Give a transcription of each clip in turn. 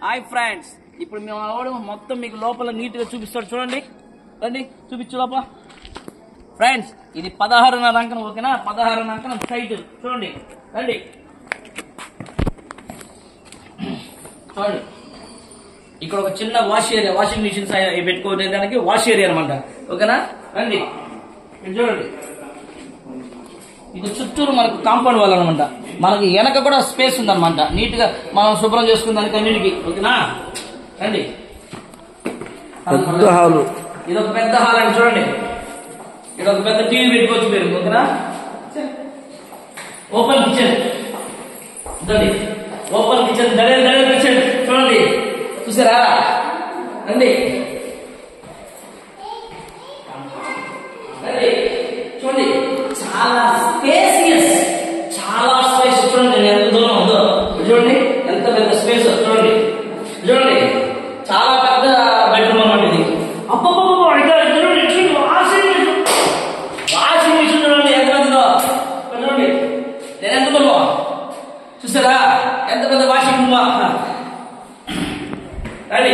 Hi friends, ఇప్పుడు మేము ఆవిడ మొత్తం మీకు లోపల నీట్ గా చూపిస్తాడు. చూడండి, రండి చూపించు లోపల. ఫ్రెండ్స్, ఇది 16.5 అంకణం. ఓకేనా? 16.5 అంకణం సైట్. చూడండి, రండి చూడండి. ఇక్కడ ఒక చిన్న వాష్ ఏరియా, వాషింగ్ మిషన్స్ పెట్టుకోవడానికి వాష్ ఏరియా అనమాట. ఓకేనా? రండి చూడండి. ఇది చుట్టూరు మనకు కాంపౌండ్ వాల్ అనమాట. మనకి వెనక కూడా స్పేస్ ఉందన్నమాట, నీట్ గా మనం శుభ్రం చేసుకుందానికి అన్నిటికి. ఓకేనా? రండి. ఇదొక పెద్ద హాల్ అండి. చూడండి, ఇదొక పెద్ద టీవీ పెట్టుకోవచ్చు మీరు. ఓకేనా? Open kitchen. ఓపెన్ కిచెన్, దడే కిచెన్. చూడండి, చూసారా? రండి చూడండి, చాలా స్పేసియస్, చాలా స్పేస్. చూడండి ఎంత దూరం ఉందో, చూడండి ఎంత పెద్ద స్పేస్. చూడండి చూడండి, చాలా పెద్ద బెడ్రూమ్ అన్నమాట ఇది. అబ్బబ్బో, వాషింగ్ మిషన్ చూడండి ఎంత పెద్దదో. చూడండి నేను ఎంత పెద్ద, చూసారా ఎంత పెద్ద వాషింగ్ రూమ్. రండి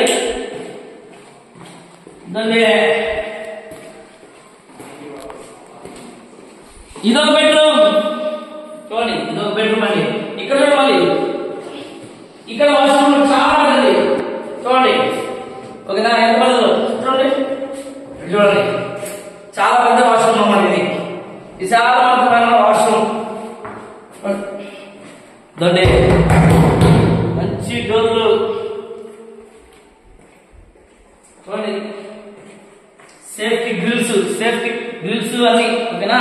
ఇదొక బెడ్రూమ్. చూడండి, ఇదొక బెడ్రూమ్ అండి. ఇక్కడ చూడండి, ఇక్కడ వాష్రూమ్ చాలా పెద్దది. చూడండి, ఓకేనా? ఎంత పెద్దదో చూడండి. చూడండి, చాలా పెద్ద వాష్రూమ్ అన్నమాట ఇది. విశాలవంతమైన వాష్రూమ్. చూడండి, మంచి డోర్లు. చూడండి, సేఫ్టీ గ్రిల్స్ అన్ని. ఓకేనా?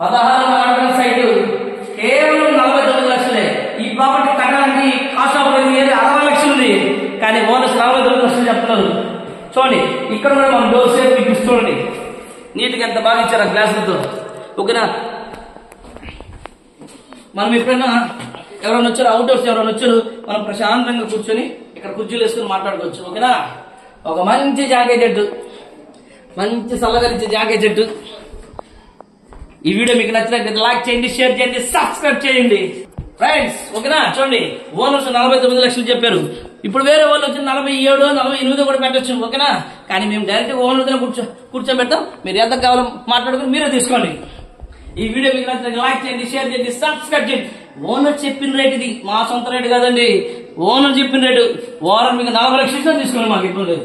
16.5 అంకణం సైట్, కేవలం 49 లక్షలే. ఈ ప్రాపర్టీ కట్టడానికి కాస్ట్ ఆఫ్ 60 లక్షలు ఉంది, కానీ ఓనర్స్ 49 లక్షలు చెప్తున్నారు. చూడండి, ఇక్కడ కూడా మనం డోర్ సేఫ్టీ గ్రిల్స్ చూడండి, నీట్ గా ఎంత బాగా ఇచ్చారు ఆ గ్లాసులతో. ఓకేనా? మనం ఎప్పుడైనా ఎవరైనా వచ్చారు, అవుట్డోర్స్ ఎవరైనా వచ్చారు, మనం ప్రశాంతంగా కూర్చొని ఇక్కడ కుర్చీలు వేసుకుని మాట్లాడుకోవచ్చు. ఓకేనా? ఒక మంచి జాకే చెట్టు, మంచి చల్లగలిచ్చే జాకే చెట్టు. ఈ వీడియో మీకు నచ్చినట్లయితే లైక్ చేయండి, షేర్ చేయండి, సబ్స్క్రైబ్ చేయండి ఫ్రెండ్స్. ఓకేనా? చూడండి, ఓనర్స్ 49 లక్షలు చెప్పారు. ఇప్పుడు వేరే వాళ్ళు వచ్చి 47, 48 కూడా పెట్టచ్చు. ఓకేనా? కానీ మేము డైరెక్ట్ ఓనర్ కూర్చోబెడతాం. మీరు ఎంత కావాలో మాట్లాడుకుని మీరే తీసుకోండి. ఈ వీడియో మీకు నచ్చినట్లయితే లైక్ చేయండి, షేర్ చేయండి, సబ్స్క్రైబ్ చేయండి. ఓనర్ చెప్పిన రేట్ ఇది, మా సొంత రేటు కాదండి. ఓనర్ చెప్పిన రేటు. ఓనర్ మీకు 40 లక్షలు తీసుకోండి, మాకు ఇబ్బంది లేదు.